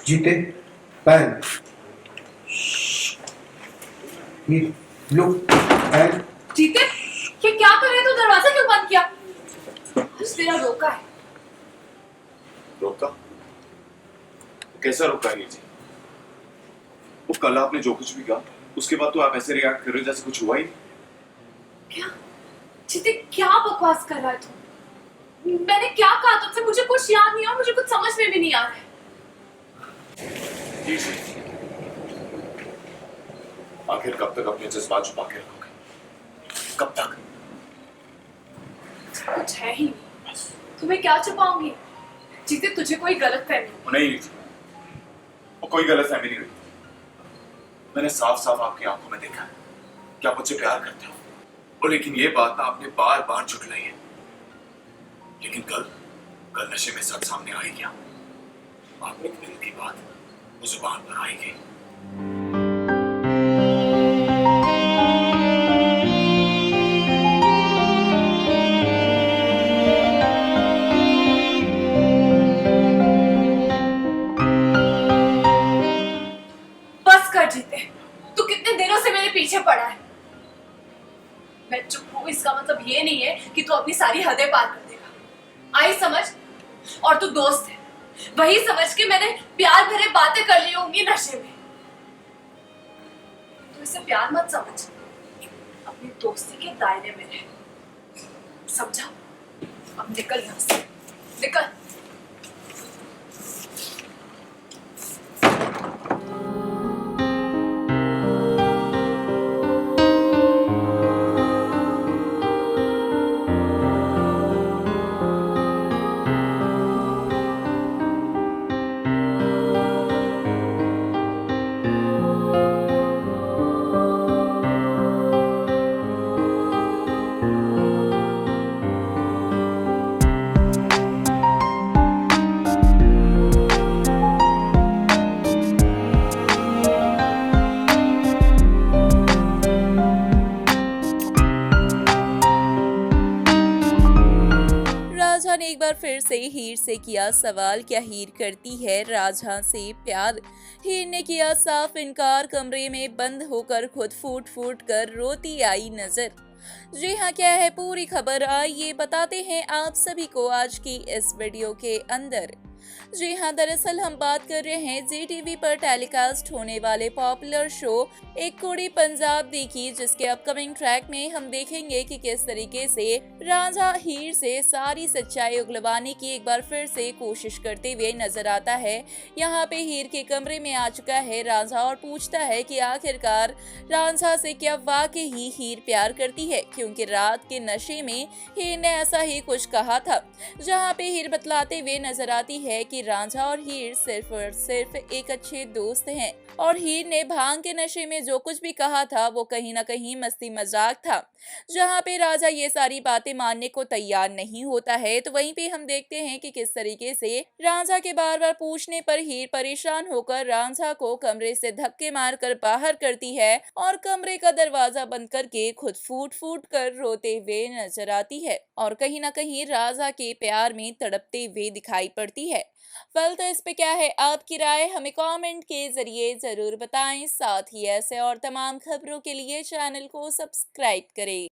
जीते pan look and जीते, ये क्या कर रहे? तो दरवाजा क्यों बंद किया? आज तेरा रोका है। रोका? कैसा रोका है जी? वो कल आपने जो कुछ भी कहा उसके बाद तो आप ऐसे रिएक्ट कर रहे हो जैसे कुछ हुआ ही नहीं। क्या जीते, क्या बकवास कर रहा है तू? मैंने क्या कहा तुझसे? मुझे कुछ याद नहीं और मुझे कुछ समझ में भी नहीं आ रहा है। जी आखिर कब तक अपने जज्बात छुपा के रखोगे? कब तक? कुछ है ही नहीं, तुम्हें क्या छुपाऊंगी? जीते, तुझे कोई गलतफहमी? नहीं जी, वो कोई गलतफहमी नहीं हुई। मैंने साफ साफ आपकी आंखों में देखा है कि आप मुझसे प्यार करते हो। और लेकिन ये बात ना आपने बार बार झुठलाई है। लेकिन कल नशे में सच सामने आ ही गया। आपने दिल की बात वो जुबान पर आई गई। बस कर जीते, तू कितने दिनों से मेरे पीछे पड़ा है। मैं चुप हूँ इसका मतलब ये नहीं है कि तू अपनी सारी हदें पार कर देगा। आई समझ? और तू दोस्त है, वही समझ के मैंने प्यार भरे बातें कर ली होंगी नशे में। तू इसे प्यार मत समझ, अपनी दोस्ती के दायरे में रह, समझा? अब निकल यहाँ से, निकल। राझा ने एक बार फिर से हीर से किया सवाल, क्या हीर करती है राझा से प्यार? हीर ने किया साफ इनकार, कमरे में बंद होकर खुद फूट फूट कर रोती आई नजर। जी हाँ, क्या है पूरी खबर, आइए बताते हैं आप सभी को आज की इस वीडियो के अंदर। जी हाँ, दरअसल हम बात कर रहे हैं जी टीवी पर टेलीकास्ट होने वाले पॉपुलर शो एक कुड़ी पंजाब दी की, जिसके अपकमिंग ट्रैक में हम देखेंगे कि किस तरीके से राझा हीर से सारी सच्चाई उगलवाने की एक बार फिर से कोशिश करते हुए नजर आता है। यहाँ पे हीर के कमरे में आ चुका है राझा और पूछता है कि आखिरकार राझा से क्या वाकई ही हीर प्यार करती है, क्योंकि रात के नशे में हीर ने ऐसा ही कुछ कहा था। जहाँ पे हीर बतलाते हुए नजर आती है कि राझा और हीर सिर्फ और सिर्फ एक अच्छे दोस्त हैं और हीर ने भांग के नशे में जो कुछ भी कहा था वो कहीं ना कहीं मस्ती मजाक था। जहाँ पे राझा ये सारी बातें मानने को तैयार नहीं होता है, तो वहीं पे हम देखते हैं कि किस तरीके से राझा के बार बार पूछने पर हीर परेशान होकर राझा को कमरे से धक्के मारकर बाहर करती है और कमरे का दरवाजा बंद करके खुद फूट फूट कर रोते हुए नजर आती है और कहीं ना कहीं राझा के प्यार में तड़पते हुए दिखाई पड़ती है। वेल, तो इस पे क्या है आपकी राय, हमें कमेंट के जरिए जरूर बताएं। साथ ही ऐसे और तमाम खबरों के लिए चैनल को सब्सक्राइब करें।